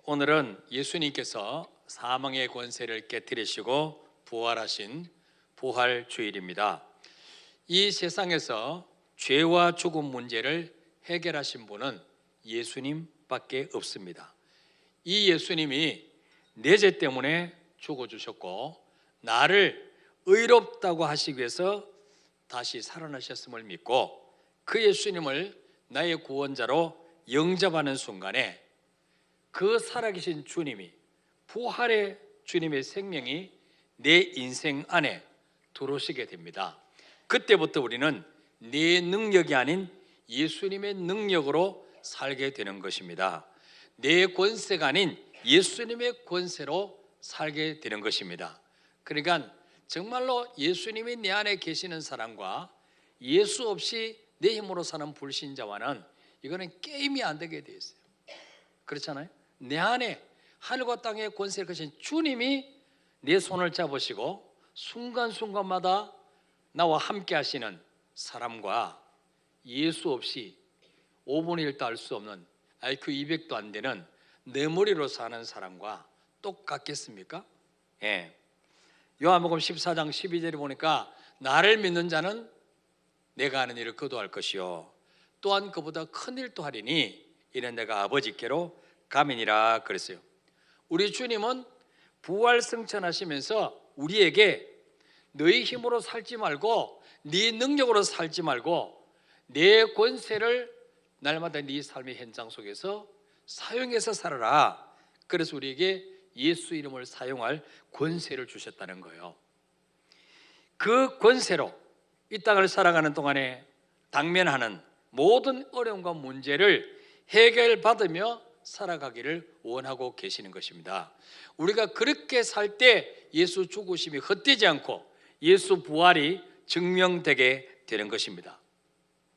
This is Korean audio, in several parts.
오늘은 예수님께서 사망의 권세를 깨뜨리시고 부활하신 부활주일입니다. 이 세상에서 죄와 죽음 문제를 해결하신 분은 예수님밖에 없습니다. 이 예수님이 내 죄 때문에 죽어주셨고 나를 의롭다고 하시기 위해서 다시 살아나셨음을 믿고 그 예수님을 나의 구원자로 영접하는 순간에 그 살아계신 주님이, 부활의 주님의 생명이 내 인생 안에 들어오시게 됩니다. 그때부터 우리는 내 능력이 아닌 예수님의 능력으로 살게 되는 것입니다. 내 권세가 아닌 예수님의 권세로 살게 되는 것입니다. 그러니까 정말로 예수님이 내 안에 계시는 사람과 예수 없이 내 힘으로 사는 불신자와는 이거는 게임이 안 되게 되어 있어요. 그렇잖아요. 내 안에 하늘과 땅의 권세를 가진 주님이 내 손을 잡으시고 순간순간마다 나와 함께 하시는 사람과 예수 없이 5분의 1도 알 수 없는 IQ 200도 안 되는 내 머리로 사는 사람과 똑같겠습니까? 예. 요한복음 14장 12절에 보니까 나를 믿는 자는 내가 하는 일을 그도 할 것이요 또한 그보다 큰 일도 하리니 이는 내가 아버지께로 감이니라 그랬어요. 우리 주님은 부활 승천하시면서 우리에게 너희 힘으로 살지 말고 네 능력으로 살지 말고 내 권세를 날마다 네 삶의 현장 속에서 사용해서 살아라. 그래서 우리에게 예수 이름을 사용할 권세를 주셨다는 거예요. 그 권세로 이 땅을 살아가는 동안에 당면하는 모든 어려움과 문제를 해결받으며 살아가기를 원하고 계시는 것입니다. 우리가 그렇게 살 때 예수 죽으심이 헛되지 않고 예수 부활이 증명되게 되는 것입니다.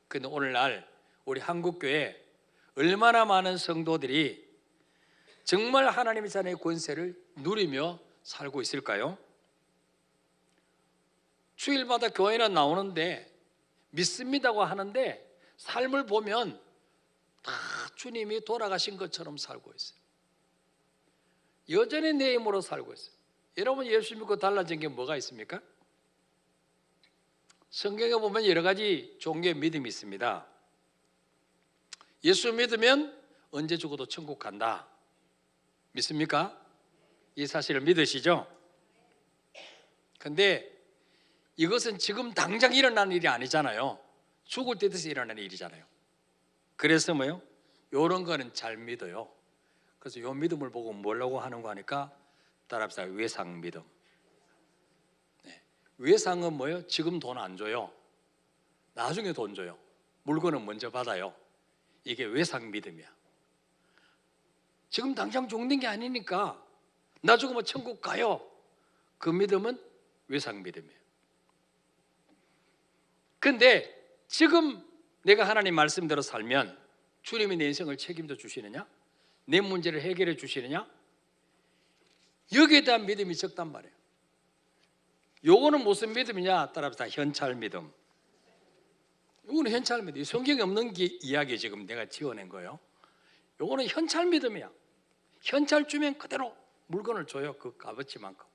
그런데 오늘날 우리 한국교회 얼마나 많은 성도들이 정말 하나님의 자녀의 권세를 누리며 살고 있을까요? 주일마다 교회는 나오는데 믿습니다고 하는데 삶을 보면 다 주님이 돌아가신 것처럼 살고 있어요. 여전히 내 힘으로 살고 있어요. 여러분 예수 믿고 달라진 게 뭐가 있습니까? 성경에 보면 여러 가지 종교의 믿음이 있습니다. 예수 믿으면 언제 죽어도 천국 간다. 믿습니까? 이 사실을 믿으시죠? 근데 이것은 지금 당장 일어나는 일이 아니잖아요. 죽을 때 돼서 일어나는 일이잖아요. 그래서 뭐요? 이런 거는 잘 믿어요. 그래서 이 믿음을 보고 뭐라고 하는 거 하니까 따라합시다. 외상 믿음. 네. 외상은 뭐예요? 지금 돈 안 줘요. 나중에 돈 줘요. 물건은 먼저 받아요. 이게 외상 믿음이야. 지금 당장 죽는 게 아니니까 나 죽으면 천국 가요. 그 믿음은 외상 믿음이에요. 근데 지금 내가 하나님 말씀대로 살면 주님이 내 인생을 책임져 주시느냐? 내 문제를 해결해 주시느냐? 여기에 대한 믿음이 적단 말이에요. 요거는 무슨 믿음이냐? 따라합시다. 현찰 믿음. 요거는 현찰 믿음. 성경에 없는 이야기 지금 내가 지어낸 거예요. 요거는 현찰 믿음이야. 현찰 주면 그대로 물건을 줘요. 그 값어치만큼.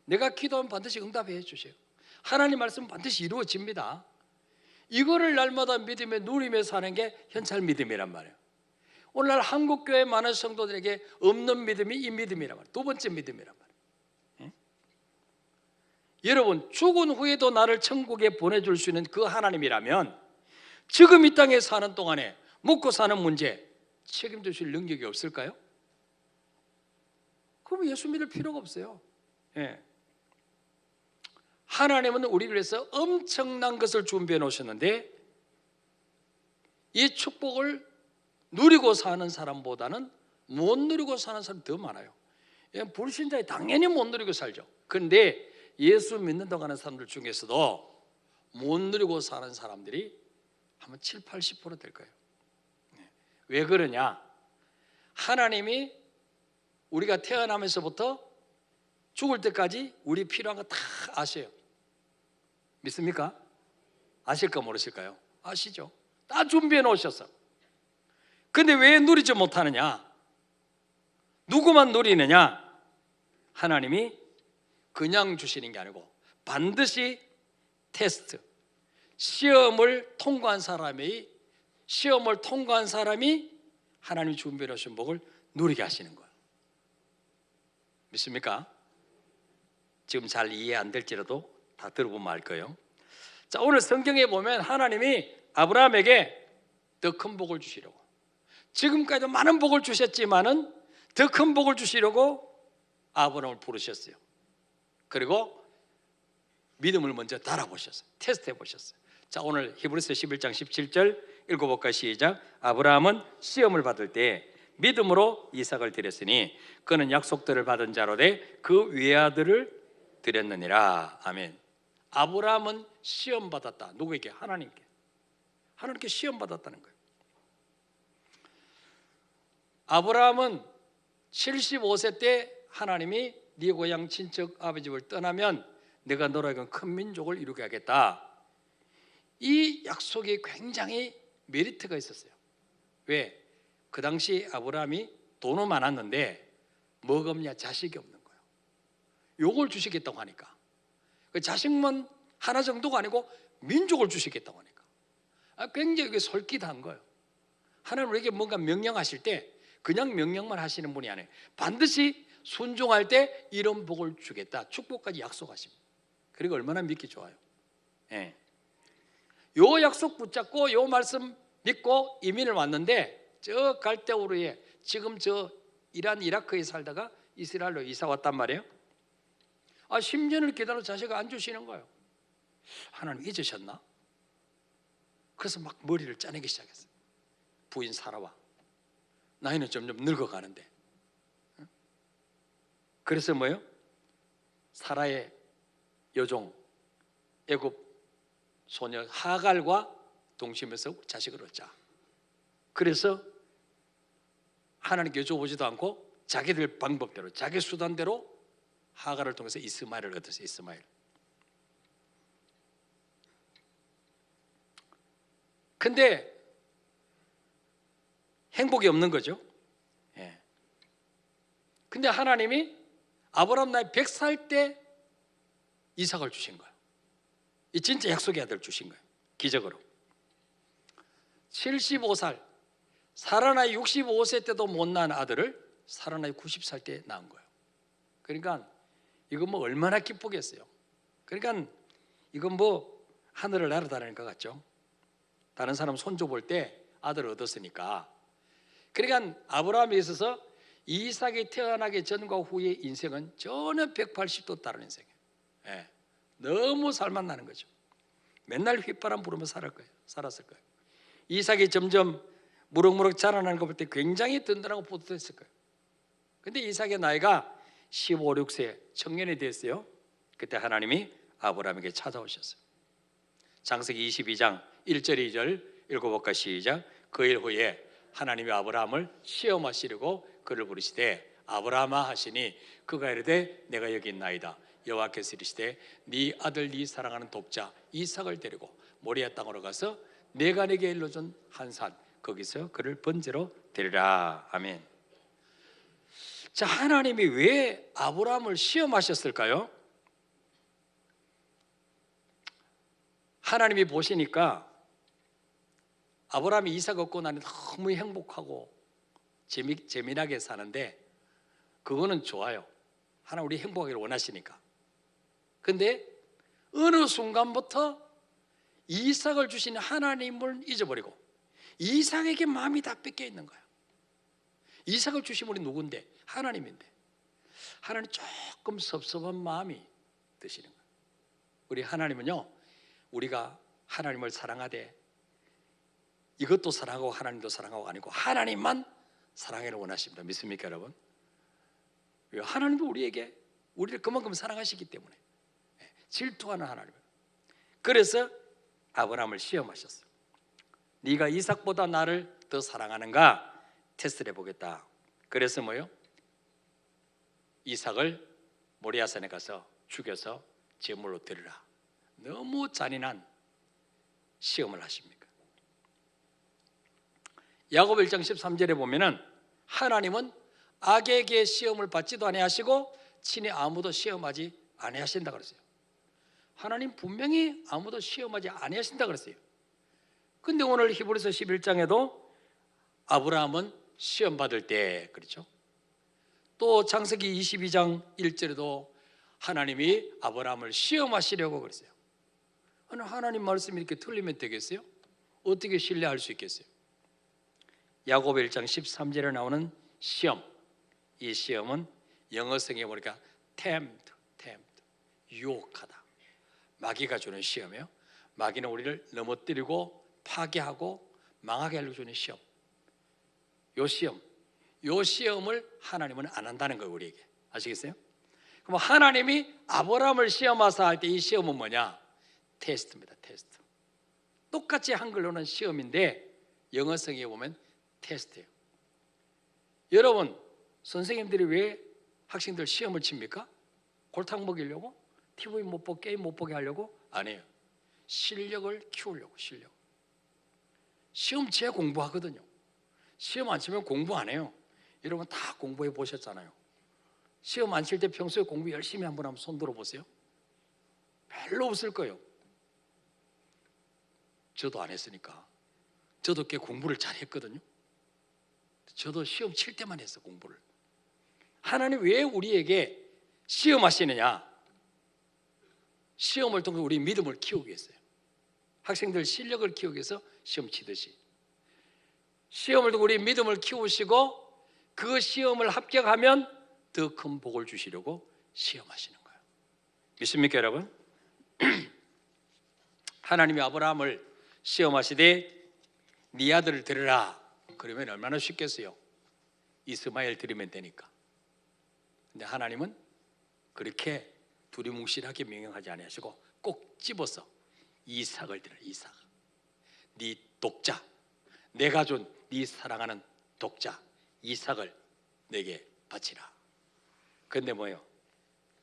내가 기도하면 반드시 응답해 주세요. 하나님 말씀은 반드시 이루어집니다. 이거를 날마다 믿으며 누리며 사는 게 현찰 믿음이란 말이에요. 오늘날 한국교회 많은 성도들에게 없는 믿음이 이 믿음이란 말이에요. 두 번째 믿음이란 말이에요. 응? 여러분 죽은 후에도 나를 천국에 보내줄 수 있는 그 하나님이라면 지금 이 땅에 사는 동안에 먹고 사는 문제 책임져 주실 능력이 없을까요? 그럼 예수 믿을 필요가 없어요. 예. 하나님은 우리를 위해서 엄청난 것을 준비해 놓으셨는데 이 축복을 누리고 사는 사람보다는 못 누리고 사는 사람이 더 많아요. 불신자에 당연히 못 누리고 살죠. 그런데 예수 믿는다고 하는 사람들 중에서도 못 누리고 사는 사람들이 아마 7, 80% 될 거예요. 왜 그러냐? 하나님이 우리가 태어나면서부터 죽을 때까지 우리 필요한 거 다 아셔요. 믿습니까? 아실까 모르실까요? 아시죠? 다 준비해 놓으셨어. 근데 왜 누리지 못하느냐? 누구만 누리느냐? 하나님이 그냥 주시는 게 아니고 반드시 테스트, 시험을 통과한 사람이 하나님이 준비해 주신 복을 누리게 하시는 거예요. 믿습니까? 지금 잘 이해 안 될지라도 다 들어보면 알 거예요. 자, 오늘 성경에 보면 하나님이 아브라함에게 더 큰 복을 주시려고, 지금까지도 많은 복을 주셨지만은 더 큰 복을 주시려고 아브라함을 부르셨어요. 그리고 믿음을 먼저 달아보셨어요. 테스트해 보셨어요. 자, 오늘 히브리서 11장 17절 읽어볼까요? 시작. 아브라함은 시험을 받을 때 믿음으로 이삭을 드렸으니 그는 약속들을 받은 자로 돼 그 외아들을 드렸느니라. 아멘. 아브라함은 시험 받았다. 누구에게? 하나님께. 하나님께 시험 받았다는 거예요. 아브라함은 75세 때 하나님이 네 고향 친척 아버지 집을 떠나면 내가 너로 큰 민족을 이루게 하겠다. 이 약속이 굉장히 메리트가 있었어요. 왜? 그 당시 아브라함이 돈은 많았는데 뭐가 없냐? 자식이 없는 거예요. 요걸 주시겠다고 하니까, 그 자식만 하나 정도가 아니고 민족을 주시겠다고 하니까 굉장히 솔깃한 거예요. 하나님 우리에게 뭔가 명령하실 때 그냥 명령만 하시는 분이 아니에요. 반드시 순종할 때 이런 복을 주겠다, 축복까지 약속하십니다. 그리고 얼마나 믿기 좋아요. 예. 요 약속 붙잡고 요 말씀 믿고 이민을 왔는데, 저 갈대우르에 지금 저 이란 이라크에 살다가 이스라엘로 이사 왔단 말이에요. 10년을 기다려 자식을 안 주시는 거예요. 하나님 잊으셨나? 그래서 막 머리를 짜내기 시작했어요. 부인 사라와 나이는 점점 늙어가는데, 그래서 뭐예요? 사라의 여종 애굽 소녀 하갈과 동침해서 자식을 얻자. 그래서 하나님께 여쭤보지도 않고 자기들 방법대로, 자기 수단대로 하갈을 통해서 이스마엘을 얻었어요. 이스마엘. 근데 행복이 없는 거죠. 예. 근데 하나님이 아브라함 나이 100살 때 이삭을 주신 거예요. 이 진짜 약속의 아들 주신 거예요. 기적으로. 75살, 사라 나이 65세 때도 못 낳은 아들을 사라 나이 90살 때 낳은 거예요. 그러니까 이건 뭐 얼마나 기쁘겠어요. 그러니까 이건 뭐 하늘을 날아다니는 것 같죠. 다른 사람 손주 볼 때 아들을 얻었으니까. 그러니까 아브라함에 있어서 이삭이 태어나기 전과 후의 인생은 전혀 180도 다른 인생이에요. 예. 너무 살맛나는 거죠. 맨날 휘바람 부르며 살았을 거예요. 이삭이 점점 무럭무럭 자라나는 거 볼 때 굉장히 든든하고 뿌듯했을 거예요. 근데 이삭의 나이가 15, 16세 청년이 됐어요. 그때 하나님이 아브라함에게 찾아오셨어요. 창세기 22장 1절 2절 읽어볼까? 시작. 그 일 후에 하나님이 아브라함을 시험하시려고 그를 부르시되 아브라함아 하시니 그가 이르되 내가 여기 있나이다. 여호와께서 이르시되 네 아들 네 사랑하는 독자 이삭을 데리고 모리아 땅으로 가서 내가 네게 일러준 한 산 거기서 그를 번제로 드리라. 아멘. 자, 하나님이 왜 아브라함을 시험하셨을까요? 하나님이 보시니까 아브라함이 이삭 얻고 나니 너무 행복하고 재미나게 사는데, 그거는 좋아요. 하나님 우리 행복하기를 원하시니까. 근데 어느 순간부터 이삭을 주신 하나님을 잊어버리고 이삭에게 마음이 다 뺏겨 있는 거야. 이삭을 주신 분이 누군데? 하나님인데 하나님 조금 섭섭한 마음이 드시는 거예요. 우리 하나님은요, 우리가 하나님을 사랑하되 이것도 사랑하고 하나님도 사랑하고 아니고 하나님만 사랑하기를 원하십니다. 믿습니까 여러분? 하나님도 우리를 그만큼 사랑하시기 때문에 질투하는 하나님이에요. 그래서 아브라함을 시험하셨어요. 네가 이삭보다 나를 더 사랑하는가 테스트를 해보겠다. 그래서 뭐요? 이삭을 모리아산에 가서 죽여서 제물로 드리라. 너무 잔인한 시험을 하십니까? 야고보 1장 13절에 보면은 하나님은 악에게 시험을 받지도 아니하시고 친히 아무도 시험하지 아니하신다 그랬어요. 하나님 분명히 아무도 시험하지 아니하신다 그랬어요. 근데 오늘 히브리서 11장에도 아브라함은 시험 받을 때 그렇죠. 또 창세기 22장 1절에도 하나님이 아브라함을 시험하시려고 그랬어요. 하나님 말씀이 이렇게 틀리면 되겠어요? 어떻게 신뢰할 수 있겠어요? 야고보 1장 13절에 나오는 시험, 이 시험은 영어성에 보니까 tempt, 유혹하다. 마귀가 주는 시험이에요. 마귀는 우리를 넘어뜨리고 파괴하고 망하게 하려고 주는 시험. 요 시험을 하나님은 안 한다는 거예요, 우리에게. 아시겠어요? 그럼 하나님이 아브라함을 시험하사 할 때 이 시험은 뭐냐? 테스트입니다. 테스트. 똑같이 한글로는 시험인데 영어성에 보면 테스트예요. 여러분, 선생님들이 왜 학생들 시험을 칩니까? 골탕 먹이려고? TV 못 보고 게임 못 보게 하려고? 아니에요. 실력을 키우려고. 시험 치야 공부하거든요. 시험 안 치면 공부 안 해요. 여러분 다 공부해 보셨잖아요. 시험 안 칠 때 평소에 공부 열심히 한번 하면 손 들어보세요. 별로 없을 거예요. 저도 안 했으니까. 저도 꽤 공부를 잘했거든요. 저도 시험 칠 때만 했어, 공부를. 하나님 왜 우리에게 시험하시느냐? 시험을 통해 우리 믿음을 키우기 위해서요. 학생들 실력을 키우기 위해서 시험 치듯이 시험을 통해 우리 믿음을 키우시고 그 시험을 합격하면 더 큰 복을 주시려고 시험하시는 거예요. 믿습니까, 여러분? 하나님이 아브라함을 시험하시되 네 아들을 드리라. 그러면 얼마나 쉽겠어요? 이스마엘 드리면 되니까. 근데 하나님은 그렇게 두리뭉실하게 명령하지 아니하시고 꼭 집어서 이삭을 드려. 이삭, 네 독자, 내가 준 네 사랑하는 독자 이삭을 내게 바치라. 근데 뭐예요?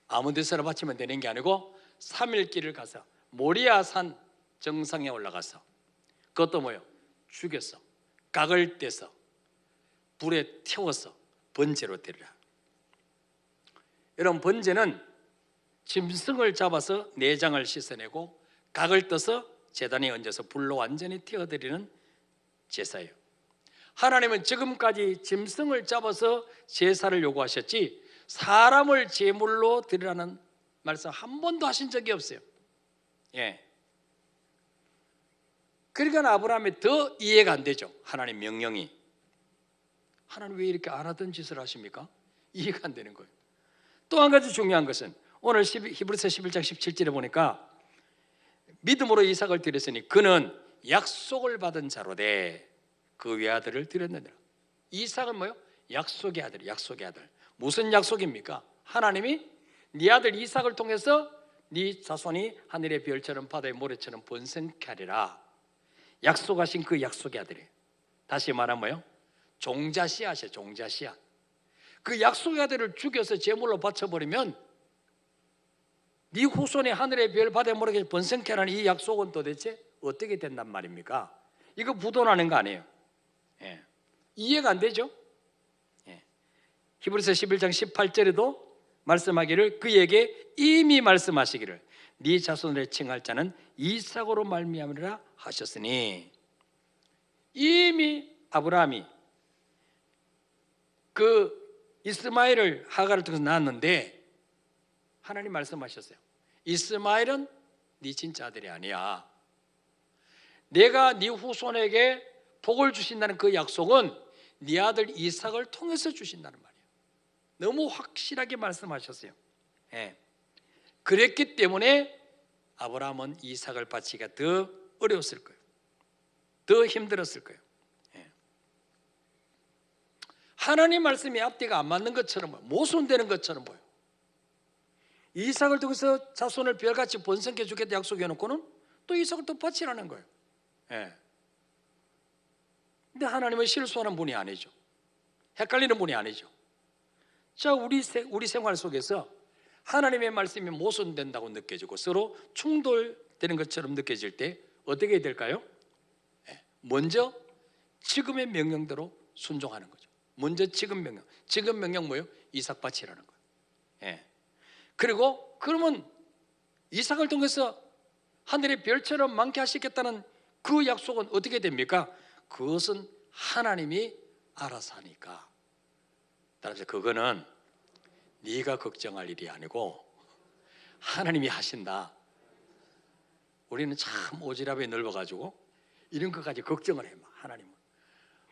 아무 데서나 바치면 되는 게 아니고 3일 길을 가서 모리아산 정상에 올라가서 그것도 뭐예요? 죽여서 각을 떼서 불에 태워서 번제로 드리라. 여러분, 번제는 짐승을 잡아서 내장을 씻어내고 각을 떠서 제단에 얹어서 불로 완전히 태워드리는 제사예요. 하나님은 지금까지 짐승을 잡아서 제사를 요구하셨지 사람을 제물로 드리라는 말씀 한 번도 하신 적이 없어요. 예. 그러니까 아브라함이 더 이해가 안 되죠. 하나님 명령이. 하나님 왜 이렇게 안 하던 짓을 하십니까? 이해가 안 되는 거예요. 또 한 가지 중요한 것은 오늘 히브리서 11장 17절에 보니까 믿음으로 이삭을 드렸으니 그는 약속을 받은 자로되 그 외아들을 드렸느니라. 이삭은 뭐요? 약속의 아들, 약속의 아들. 무슨 약속입니까? 하나님이 네 아들 이삭을 통해서 네 자손이 하늘의 별처럼 바다의 모래처럼 번성케 하리라. 약속하신 그 약속의 아들이에요. 다시 말하면 뭐요? 종자씨앗이에요. 종자씨앗. 그 약속의 아들을 죽여서 제물로 바쳐버리면 네 후손이 하늘의 별 바다의 모래처럼 번성케 하라는 이 약속은 도대체 어떻게 된단 말입니까? 이거 부도나는 거 아니에요. 예. 이해가 안 되죠? 예. 히브리서 11장 18절에도 말씀하기를 그에게 이미 말씀하시기를 네 자손을 칭할 자는 이삭으로 말미암으리라 하셨으니 이미 아브라함이 그 이스마엘을 하갈을 통해서 낳았는데 하나님 말씀하셨어요. 이스마엘은 네 진짜 아들이 아니야. 내가 네 후손에게 복을 주신다는 그 약속은 네 아들 이삭을 통해서 주신다는 말이에요. 너무 확실하게 말씀하셨어요. 예. 그랬기 때문에 아브라함은 이삭을 바치기가 더 어려웠을 거예요. 더 힘들었을 거예요. 예. 하나님 말씀이 앞뒤가 안 맞는 것처럼 보여. 모순되는 것처럼 보여. 이삭을 통해서 자손을 별같이 번성케 주겠다 약속해 놓고는 또 이삭을 또 바치라는 거예요. 예. 근데 하나님은 실수하는 분이 아니죠. 헷갈리는 분이 아니죠. 자, 우리 생활 속에서 하나님의 말씀이 모순된다고 느껴지고 서로 충돌되는 것처럼 느껴질 때 어떻게 해야 될까요? 먼저 지금의 명령대로 순종하는 거죠. 먼저 지금 명령 뭐예요? 이삭 바치라는 거예요. 예. 그리고 그러면 이삭을 통해서 하늘의 별처럼 많게 하시겠다는 그 약속은 어떻게 됩니까? 그것은 하나님이 알아서 하니까. 따라서 그거는 네가 걱정할 일이 아니고 하나님이 하신다. 우리는 참 오지랖이 넓어가지고 이런 것까지 걱정을 해. 하나님은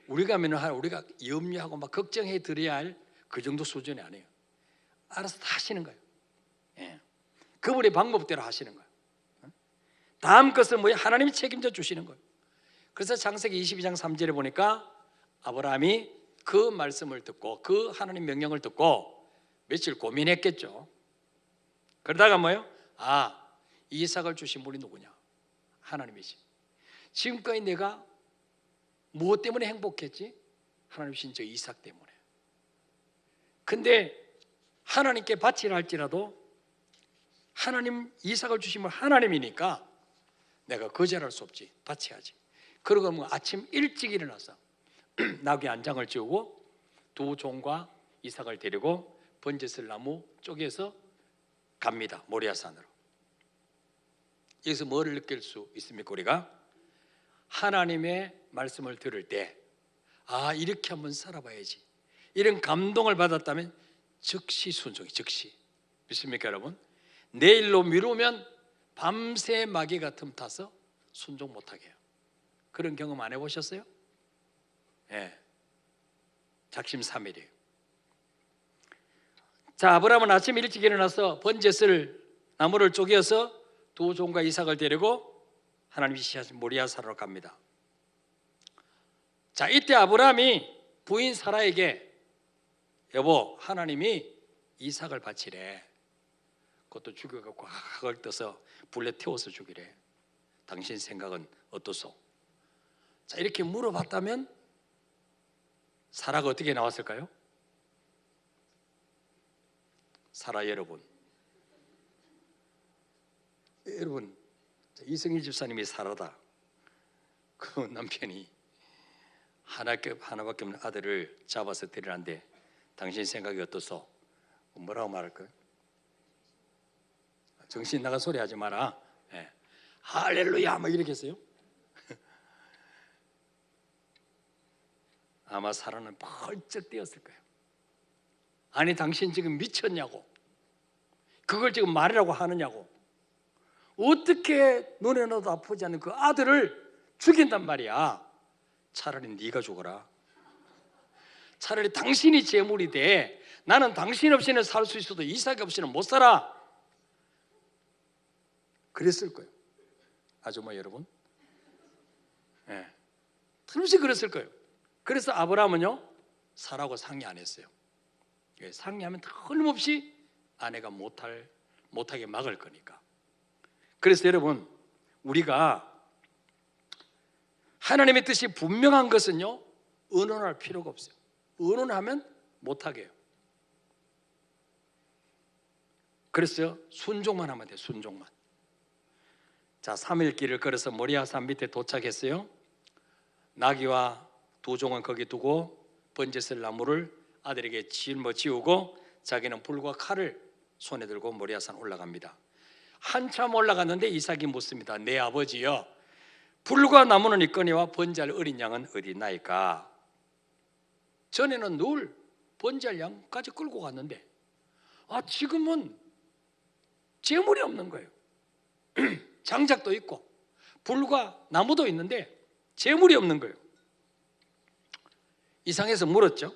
우리가 염려하고 막 걱정해 드려야 할 그 정도 수준이 아니에요. 알아서 다 하시는 거예요. 예. 그분의 방법대로 하시는 거예요. 다음 것은 뭐예요? 하나님이 책임져 주시는 거예요. 그래서 창세기 22장 3절에 보니까 아브라함이 그 말씀을 듣고 그 하나님 명령을 듣고 며칠 고민했겠죠. 그러다가 뭐예요? 이삭을 주신 분이 누구냐? 하나님이지. 지금까지 내가 무엇 때문에 행복했지? 하나님 주신 저 이삭 때문에. 근데 하나님께 바치라 할지라도 하나님 이삭을 주시면 하나님이니까 내가 거절할 수 없지. 바쳐야지. 그러고 뭐 아침 일찍 일어나서 나귀 안장을 지우고 두 종과 이삭을 데리고 번제슬 나무 쪽에서 갑니다. 모리아산으로. 여기서 뭐를 느낄 수 있습니까? 우리가 하나님의 말씀을 들을 때 이렇게 한번 살아봐야지, 이런 감동을 받았다면 즉시 순종이, 즉시. 믿습니까 여러분? 내일로 미루면 밤새 마귀가 틈타서 순종 못하게 해요. 그런 경험 안 해보셨어요? 예. 작심삼일이에요. 자, 아브라함은 아침 일찍 일어나서 번제슬 나무를 쪼개어서 두 종과 이삭을 데리고 하나님이 지시하신 모리아산으로 갑니다. 자, 이때 아브라함이 부인 사라에게 여보, 하나님이 이삭을 바치래. 그것도 죽여갖고 학을 떠서 불에 태워서 죽이래. 당신 생각은 어떠소? 자, 이렇게 물어봤다면 사라가 어떻게 나왔을까요? 사라 여러분, 이승희 집사님이 사라다. 그 남편이 하나밖에 없는 아들을 잡아서 데리는데 당신 생각이 어떠소? 뭐라고 말할까요? 정신 나간 소리 하지 마라. 예. 할렐루야 뭐 이렇게 했어요. 아마 사라는 벌쩍 뛰었을 거예요. 아니 당신 지금 미쳤냐고, 그걸 지금 말이라고 하느냐고. 어떻게 눈에 넣어도 아프지 않는 그 아들을 죽인단 말이야. 차라리 네가 죽어라. 차라리 당신이 제물이 돼. 나는 당신 없이는 살 수 있어도 이삭이 없이는 못 살아. 그랬을 거예요. 아주마 여러분, 예, 틀림없이 그랬을 거예요. 그래서 아브라함은요 사라하고 상의 안 했어요. 상의하면 틀림없이 아내가 못하게 막을 거니까. 그래서 여러분, 우리가 하나님의 뜻이 분명한 것은요 의논할 필요가 없어요. 의논하면 못하게 해요. 그래서 순종만 하면 돼요. 순종만. 자, 3일 길을 걸어서 모리아산 밑에 도착했어요. 나귀와 두 종은 거기 두고 번제슬 나무를 아들에게 짊어지우고 자기는 불과 칼을 손에 들고 모리아산 올라갑니다. 한참 올라갔는데 이삭이 묻습니다. 내 아버지여, 불과 나무는 있거니와 번제할 어린 양은 어디 있나이까? 전에는 늘 번제할 양까지 끌고 갔는데 지금은 제물이 없는 거예요. 장작도 있고 불과 나무도 있는데 제물이 없는 거예요. 이상해서 물었죠.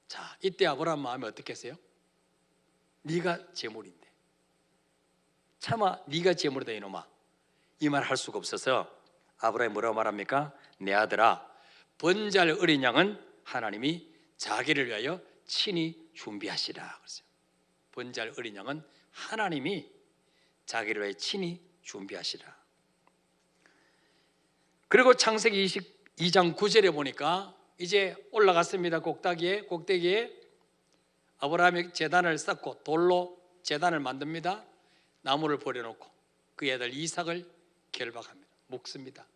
자, 이때 아브라함 마음이 어떻겠어요? 네가 제물인데, 차마 네가 제물이다 이놈아, 이 말 할 수가 없어서 아브라함이 뭐라고 말합니까? 내 아들아, 번제할 어린 양은 하나님이 자기를 위하여 친히 준비하시라 그랬어요. 번제할 어린 양은 하나님이 자기를 위하여 친히 준비하시라. 그리고 창세기 22장 9절에 보니까 이제 올라갔습니다. 꼭대기에 아브라함이 제단을 쌓고 돌로 제단을 만듭니다. 나무를 버려놓고 그 아들 이삭을 결박합니다. 묶습니다.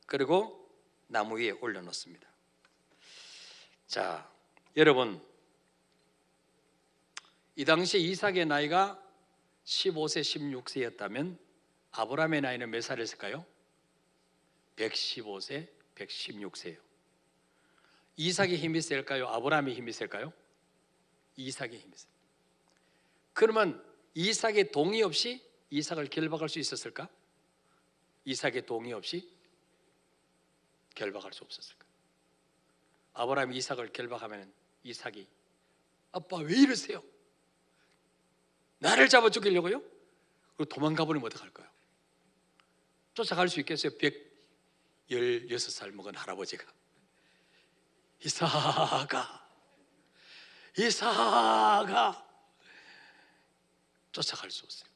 그리고 나무 위에 올려놓습니다. 자, 여러분, 이 당시 이삭의 나이가 15세, 16세였다면 아브라함의 나이는 몇 살이었을까요? 115세, 116세예요. 이삭의 힘이 셀까요? 아브라함의 힘이 셀까요? 이삭의 힘이 셀까요? 그러면 이삭의 동의 없이 이삭을 결박할 수 있었을까? 이삭의 동의 없이 결박할 수 없었을까? 아브라함이 이삭을 결박하면 이삭이 아빠 왜 이러세요? 나를 잡아 죽이려고요? 그리고 도망가 버리면 어떡할까요? 쫓아갈 수 있겠어요? 116살 먹은 할아버지가 이삭아 쫓아갈 수 없어요.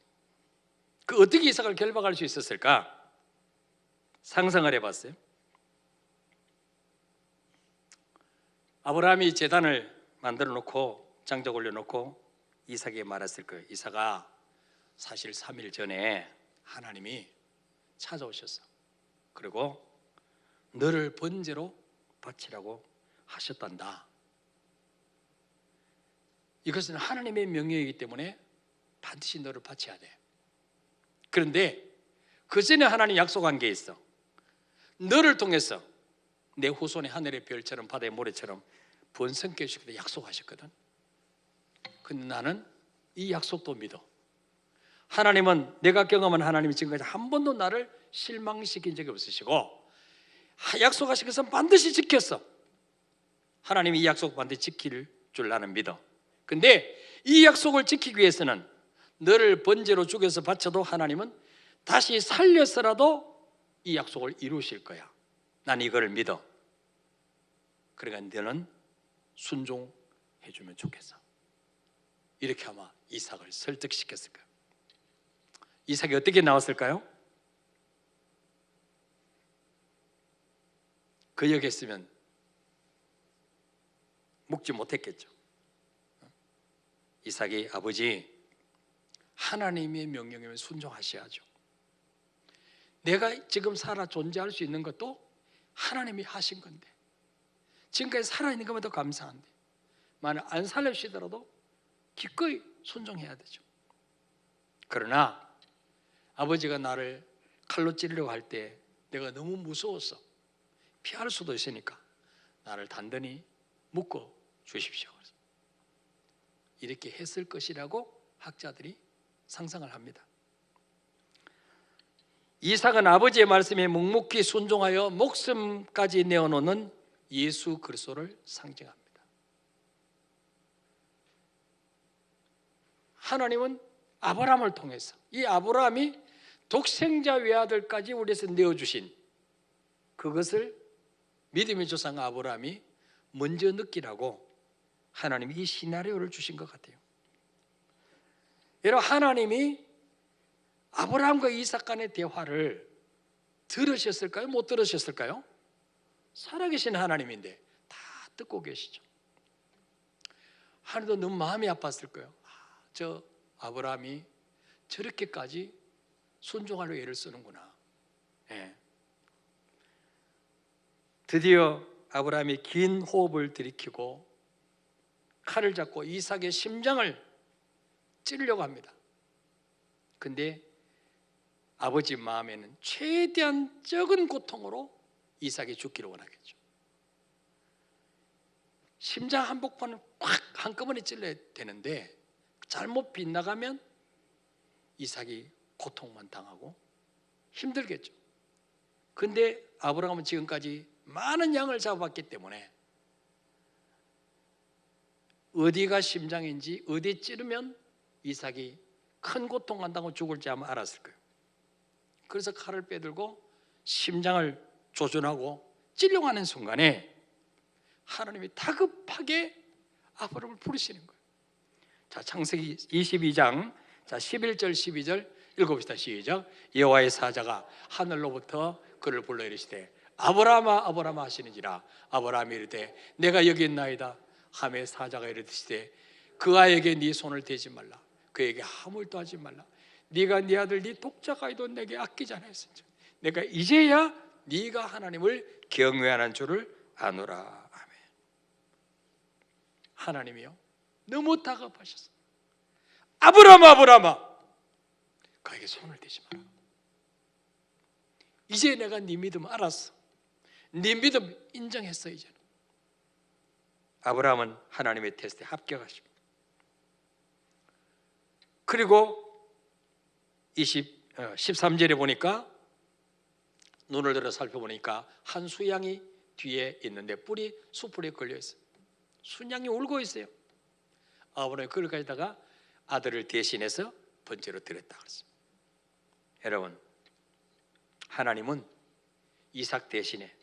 그 어떻게 이삭을 결박할 수 있었을까? 상상을 해봤어요. 아브라함이 제단을 만들어 놓고 장작 올려놓고 이삭에게 말했을 거예요. 이삭아, 사실 3일 전에 하나님이 찾아오셨어. 그리고 너를 번제로 바치라고 하셨단다. 이것은 하나님의 명령이기 때문에 반드시 너를 바쳐야 돼. 그런데 그 전에 하나님 약속한 게 있어. 너를 통해서 내 후손의 하늘의 별처럼 바다의 모래처럼 번성케 해주시겠다 약속하셨거든. 근데 나는 이 약속도 믿어. 하나님은, 내가 경험한 하나님이 지금까지 한 번도 나를 실망시킨 적이 없으시고 약속하신 것은 반드시 지켰어. 하나님이 이 약속 반드시 지킬 줄 나는 믿어. 근데 이 약속을 지키기 위해서는 너를 번제로 죽여서 바쳐도 하나님은 다시 살려서라도 이 약속을 이루실 거야. 난 이걸 믿어. 그러니까 너는 순종해 주면 좋겠어. 이렇게 아마 이삭을 설득시켰을 거야. 이삭이 어떻게 나왔을까요? 그 역에 있으면 묵지 못했겠죠. 이삭이 아버지, 하나님의 명령이면 순종하셔야죠. 내가 지금 살아 존재할 수 있는 것도 하나님이 하신 건데, 지금까지 살아있는 것만 더 감사한데, 만약 안 살려주시더라도 기꺼이 순종해야 되죠. 그러나 아버지가 나를 칼로 찌르려고 할 때 내가 너무 무서웠어. 피할 수도 있으니까 나를 단단히 묶어 주십시오. 이렇게 했을 것이라고 학자들이 상상을 합니다. 이삭은 아버지의 말씀에 묵묵히 순종하여 목숨까지 내어놓는 예수 그리스도를 상징합니다. 하나님은 아브라함을 통해서, 이 아브라함이 독생자 외아들까지 우리에서 내어주신 그것을 믿음의 조상 아브라함이 먼저 느끼라고 하나님이 이 시나리오를 주신 것 같아요. 여러분, 하나님이 아브라함과 이삭 간의 대화를 들으셨을까요? 못 들으셨을까요? 살아계신 하나님인데 다 듣고 계시죠. 하나님도 너무 마음이 아팠을 거예요. 저 아브라함이 저렇게까지 순종하려고 애를 쓰는구나. 예. 드디어 아브라함이 긴 호흡을 들이키고 칼을 잡고 이삭의 심장을 찌르려고 합니다. 근데 아버지 마음에는 최대한 적은 고통으로 이삭이 죽기를 원하겠죠. 심장 한복판을 꽉 한꺼번에 찔러야 되는데 잘못 빗나가면 이삭이 고통만 당하고 힘들겠죠. 근데 아브라함은 지금까지 많은 양을 잡아봤기 때문에 어디가 심장인지, 어디 찌르면 이삭이 큰 고통한다고 죽을지 아마 알았을 거예요. 그래서 칼을 빼들고 심장을 조준하고 찌려고 하는 순간에 하나님이 다급하게 아브라함을 부르시는 거예요. 자, 창세기 22장 11절 12절 읽어봅시다. 시작. 여호와의 사자가 하늘로부터 그를 불러 이르시되 아브라함아 아브라함아 하시는지라. 아브라함이 이르되 내가 여기 있나이다 하매 사자가 이르시되 그 아이에게 네 손을 대지 말라. 그에게 아무 일도 하지 말라. 네가 네 아들 네 독자가이도 내게 아끼지 않았으니 내가 이제야 네가 하나님을 경외하는 줄을 아노라. 아멘. 하나님이요 너무 다급하셨어. 아브라함아, 아브라함아, 그에게 손을 대지 마라. 이제 내가 네 믿음 알았어. 네 믿음 인정했어. 이제는 아브라함은 하나님의 테스트에 합격하십니다. 그리고 13절에 보니까 눈을 들어 살펴보니까 한 수양이 뒤에 있는데 뿔이 수풀에 걸려 있어요. 순양이 울고 있어요. 아브라함이 그걸 가져다가 아들을 대신해서 번제로 드렸다 그랬습니다. 여러분, 하나님은 이삭 대신에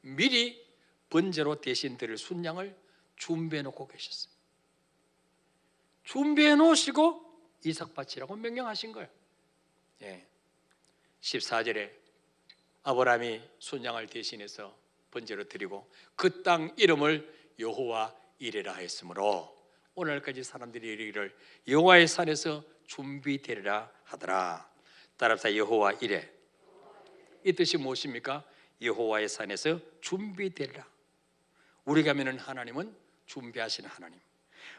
미리 번제로 대신 드릴 순양을 준비해 놓고 계셨어요. 준비해 놓으시고 이삭 바치라고 명령하신 거예요. 14절에 아브라함이 순양을 대신해서 번제로 드리고 그 땅 이름을 여호와 이레라 했으므로 오늘까지 사람들이 이르기를 여호와의 산에서 준비되리라 하더라. 따라서 여호와 이레, 이 뜻이 무엇입니까? 여호와의 산에서 준비되리라. 우리가 믿는 하나님은 준비하시는 하나님,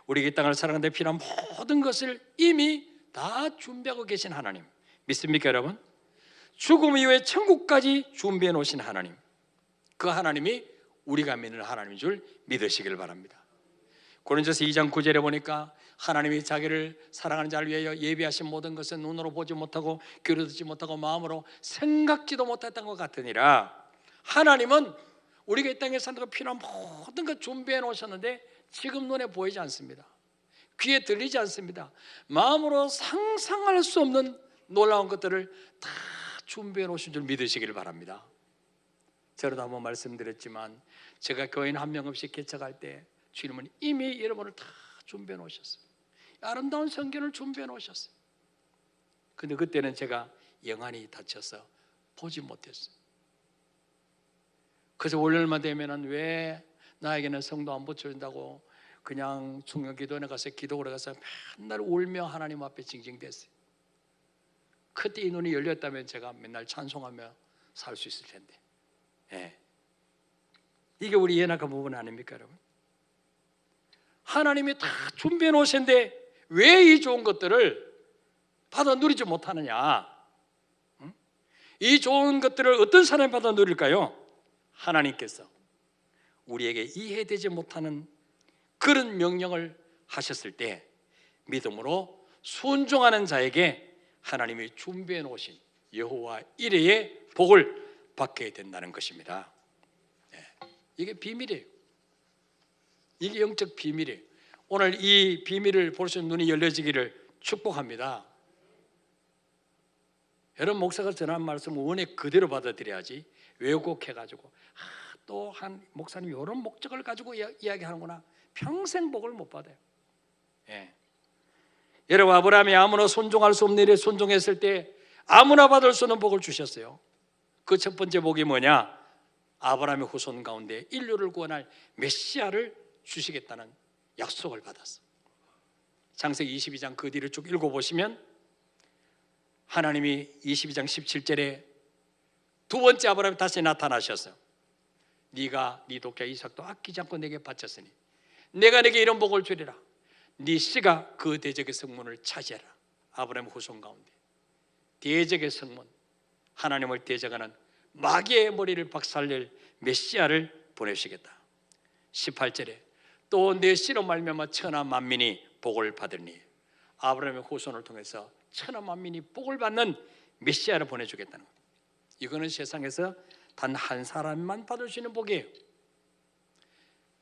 우리 이 땅을 살아가는 데 필요한 모든 것을 이미 다 준비하고 계신 하나님 믿습니까 여러분? 죽음 이후에 천국까지 준비해 놓으신 하나님, 그 하나님이 우리가 믿는 하나님인 줄 믿으시길 바랍니다. 고린도서 2장 9절에 보니까 하나님이 자기를 사랑하는 자를 위하여 예비하신 모든 것은 눈으로 보지 못하고 귀로 듣지 못하고 마음으로 생각지도 못했던 것 같으니라. 하나님은 우리가 이 땅에 사는 것 필요한 모든 것 준비해 놓으셨는데 지금 눈에 보이지 않습니다. 귀에 들리지 않습니다. 마음으로 상상할 수 없는 놀라운 것들을 다 준비해 놓으신 줄 믿으시길 바랍니다. 저도 한번 말씀드렸지만 제가 교인 한 명 없이 개척할 때 주님은 이미 여러분을 다 준비해 놓으셨어요. 아름다운 성경을 준비해 놓으셨어요. 근데 그때는 제가 영안이 다쳐서 보지 못했어요. 그래서 월요일만 되면은 왜 나에게는 성도 안 붙여준다고 그냥 중요기도원에 가서 기도를 가서 맨날 울며 하나님 앞에 징징댔어요. 그때 이 눈이 열렸다면 제가 맨날 찬송하며 살 수 있을 텐데. 이게 우리 연약한 부분 아닙니까 여러분? 하나님이 다 준비해 놓으신데 왜 이 좋은 것들을 받아 누리지 못하느냐? 이 좋은 것들을 어떤 사람이 받아 누릴까요? 하나님께서 우리에게 이해되지 못하는 그런 명령을 하셨을 때 믿음으로 순종하는 자에게 하나님이 준비해 놓으신 여호와 이레의 복을 받게 된다는 것입니다. 이게 비밀이에요. 이게 영적 비밀이에요. 오늘 이 비밀을 볼 수 있는 눈이 열려지기를 축복합니다. 여러분, 목사가 전한 말씀을 원에 그대로 받아들여야지 왜곡해가지고 또 한 목사님이 이런 목적을 가지고 이야기하는구나, 평생 복을 못 받아요. 여러분, 아브라함이 아무나 순종할 수 없는 일에 순종했을 때 아무나 받을 수 없는 복을 주셨어요. 그 첫 번째 복이 뭐냐? 아브라함의 후손 가운데 인류를 구원할 메시아를 주시겠다는 약속을 받았어. 창세기 22장 그 뒤를 쭉 읽어보시면 하나님이 22장 17절에 두 번째 아브라함이 다시 나타나셔서 네가 네 독자 이삭도 아끼지 않고 내게 바쳤으니 내가 내게 이런 복을 주리라. 네 씨가 그 대적의 성문을 차지하라. 아브라함의 후손 가운데 대적의 성문, 하나님을 대적하는 마귀의 머리를 박살낼 메시아를 보내시겠다. 18절에 또 내 씨로 말미암아 천하 만민이 복을 받으니 아브라함의 후손을 통해서 천하 만민이 복을 받는 메시아를 보내주겠다는 것. 이거는 세상에서 단 한 사람만 받을 수 있는 복이에요.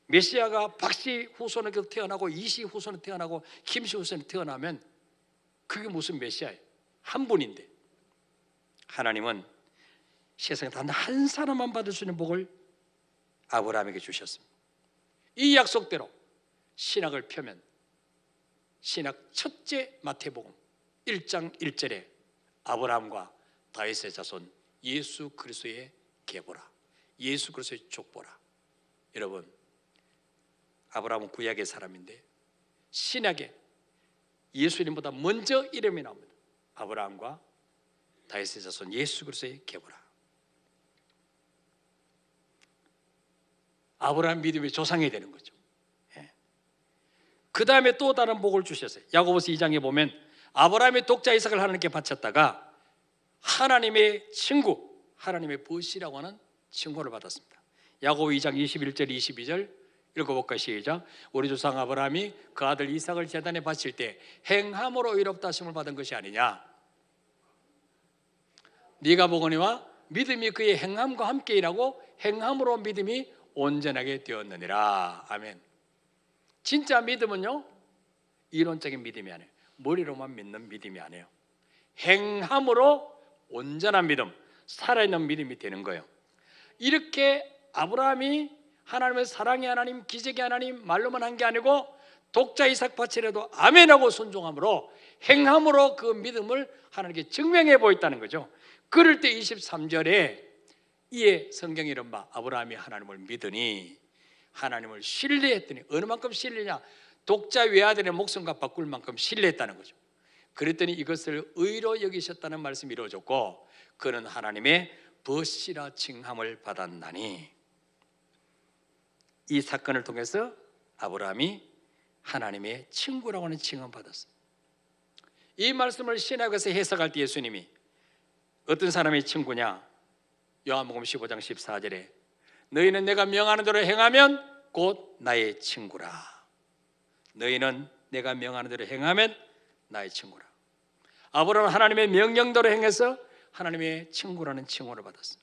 메시아가 박씨 후손에게서 태어나고 이씨 후손에 태어나고 김씨 후손에 태어나면 그게 무슨 메시아예요? 한 분인데 하나님은 세상에 단 한 사람만 받을 수 있는 복을 아브라함에게 주셨습니다. 이 약속대로 신약을 펴면 신약 첫째 마태복음 1장 1절에 아브라함과 다윗의 자손 예수 그리스도의 계보라, 예수 그리스도의 족보라. 여러분, 아브라함은 구약의 사람인데 신약에 예수님보다 먼저 이름이 나옵니다. 아브라함과 다윗의 자손 예수 그리스도의 계보라. 아브라함 믿음의 조상이 되는 거죠. 그 다음에 또 다른 복을 주셨어요. 야고보서 2장에 보면 아브라함의 독자 이삭을 하나님께 바쳤다가 하나님의 친구, 하나님의 벗이라고 하는 칭호를 받았습니다. 야고보 2장 21절 22절 읽어볼까 시작. 우리 조상 아브라함이 그 아들 이삭을 제단에 바칠 때 행함으로 의롭다 하심을 받은 것이 아니냐. 네가 보거니와 믿음이 그의 행함과 함께 일하고 행함으로 믿음이 온전하게 되었느니라. 아멘. 진짜 믿음은요, 이론적인 믿음이 아니에요. 머리로만 믿는 믿음이 아니에요. 행함으로 온전한 믿음, 살아있는 믿음이 되는 거예요. 이렇게 아브라함이 하나님의 사랑의 하나님, 기적의 하나님 말로만 한 게 아니고 독자 이삭 바치려도 아멘하고 순종함으로 행함으로 그 믿음을 하나님께 증명해 보였다는 거죠. 그럴 때 23절에 이에 성경에 이른 바 아브라함이 하나님을 믿으니 하나님을 신뢰했더니 어느 만큼 신뢰냐, 독자 외아들의 목숨과 바꿀 만큼 신뢰했다는 거죠. 그랬더니 이것을 의로 여기셨다는 말씀이 이루어졌고 그는 하나님의 벗이라 칭함을 받았나니. 이 사건을 통해서 아브라함이 하나님의 친구라고 하는 칭함을 받았어요. 이 말씀을 신학에서 해석할 때 예수님이 어떤 사람의 친구냐, 요한복음 15장 14절에 너희는 내가 명하는 대로 행하면 곧 나의 친구라. 너희는 내가 명하는 대로 행하면 나의 친구라. 아브라함은 하나님의 명령대로 행해서 하나님의 친구라는 칭호를 받았어요.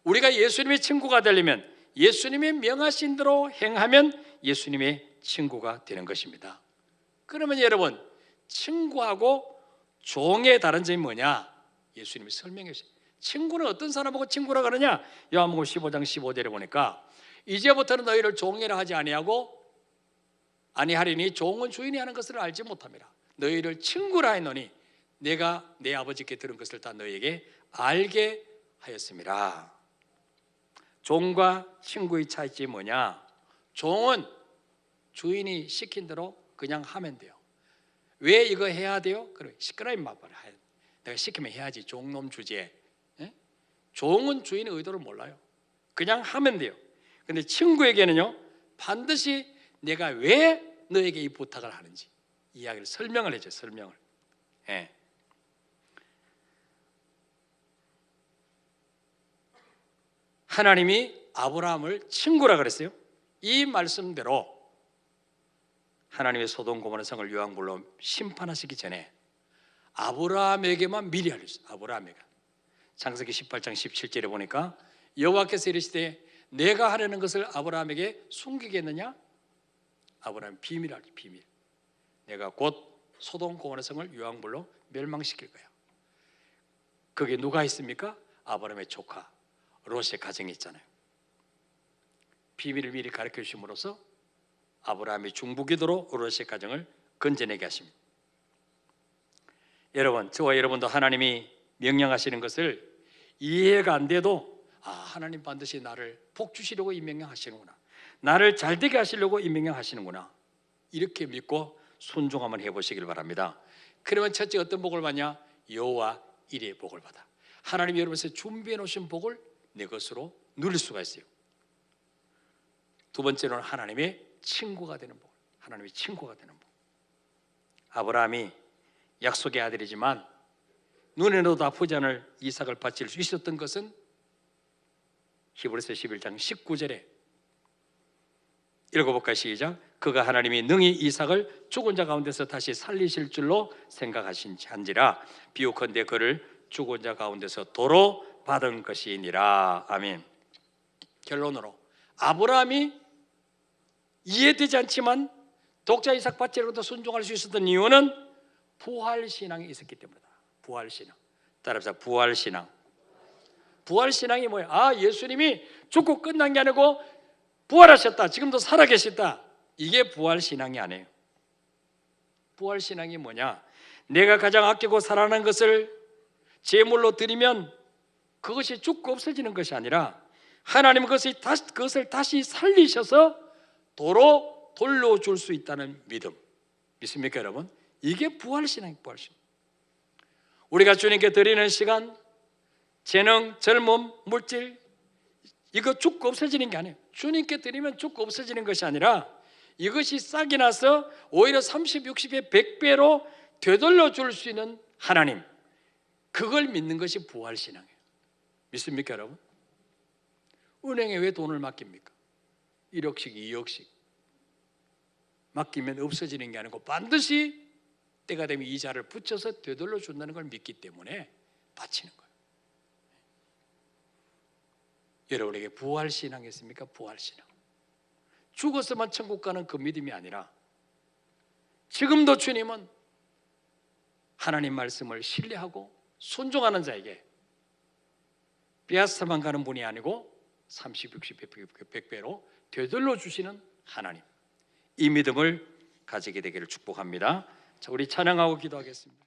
우리가 예수님의 친구가 되려면 예수님의 명하신 대로 행하면 예수님의 친구가 되는 것입니다. 그러면 여러분, 친구하고 종의 다른 점이 뭐냐? 예수님이 설명해 주세요. 친구는 어떤 사람하고 친구라 그러냐? 요한복음 15장 15절에 보니까 이제부터는 너희를 종이라 하지 아니하리니 종은 주인이 하는 것을 알지 못함이라. 너희를 친구라 했노니 내가 내 아버지께 들은 것을 다 너희에게 알게 하였습니다. 종과 친구의 차이점이 뭐냐? 종은 주인이 시킨 대로 그냥 하면 돼요. 왜 이거 해야 돼요? 그래, 시끄러워 임마. 내가 시키면 해야지. 종놈 주제. 종은 주인의 의도를 몰라요. 그냥 하면 돼요. 근데 친구에게는요, 반드시 내가 왜 너에게 이 부탁을 하는지 이야기를 설명을 해줘요. 설명을. 하나님이 아브라함을 친구라 그랬어요. 이 말씀대로 하나님의 소돔 고모라 성을 유황불로 심판하시기 전에 아브라함에게만 미리 알려줬어요. 아브라함에게. 창세기 18장 17절에 보니까 여호와께서 이르시되 내가 하려는 것을 아브라함에게 숨기겠느냐? 아브라함 비밀하리. 비밀. 내가 곧 소돔 고모라 성을 유황불로 멸망시킬 거야. 거기에 누가 있습니까? 아브라함의 조카 롯의 가정이 있잖아요. 비밀을 미리 가르쳐 주심으로써 아브라함이 중부기도로 롯의 가정을 건져내게 하십니다. 여러분, 저와 여러분도 하나님이 명령하시는 것을 이해가 안 돼도 하나님 반드시 나를 복 주시려고 이 명령하시는구나, 나를 잘되게 하시려고 이 명령하시는구나, 이렇게 믿고 순종 한번 해보시길 바랍니다. 그러면 첫째 어떤 복을 받냐? 여호와 이레의 복을 받아. 하나님이 여러분에게 준비해 놓으신 복을 내 것으로 누릴 수가 있어요. 두 번째로는 하나님의 친구가 되는 복. 하나님의 친구가 되는 복. 아브라함이 약속의 아들이지만 눈에도 아프지 않을 이삭을 바칠 수 있었던 것은 히브리서 11장 19절에 읽어볼까 시작. 그가 하나님이 능히 이삭을 죽은 자 가운데서 다시 살리실 줄로 생각하신지라 비옥컨대 그를 죽은 자 가운데서 도로 받은 것이니라. 아멘. 결론으로 아브라함이 이해되지 않지만 독자 이삭 바치려도 순종할 수 있었던 이유는 부활신앙이 있었기 때문이다. 부활신앙. 따라서 부활신앙. 부활신앙이 뭐야? 예수님이 죽고 끝난 게 아니고 부활하셨다, 지금도 살아계셨다, 이게 부활신앙이 아니에요. 부활신앙이 뭐냐? 내가 가장 아끼고 사랑하는 것을 제물로 드리면 그것이 죽고 없어지는 것이 아니라 하나님은 그것을 다시 살리셔서 도로 돌려줄 수 있다는 믿음. 믿습니까 여러분? 이게 부활신앙이에요. 부활신앙. 우리가 주님께 드리는 시간, 재능, 젊음, 물질, 이거 죽고 없어지는 게 아니에요. 주님께 드리면 죽고 없어지는 것이 아니라 이것이 싹이 나서 오히려 30, 60의 100배로 되돌려 줄 수 있는 하나님, 그걸 믿는 것이 부활신앙이에요. 믿습니까 여러분? 은행에 왜 돈을 맡깁니까? 1억씩 2억씩 맡기면 없어지는 게 아니고 반드시 때가 되면 이자를 붙여서 되돌려 준다는 걸 믿기 때문에 바치는 거예요. 여러분에게 부활신앙이 있습니까? 부활신앙. 죽어서만 천국 가는 그 믿음이 아니라 지금도 주님은 하나님 말씀을 신뢰하고 순종하는 자에게 빼앗아만 가는 분이 아니고 30, 60, 100배로 되돌려 주시는 하나님, 이 믿음을 가지게 되기를 축복합니다. 자, 우리 찬양하고 기도하겠습니다.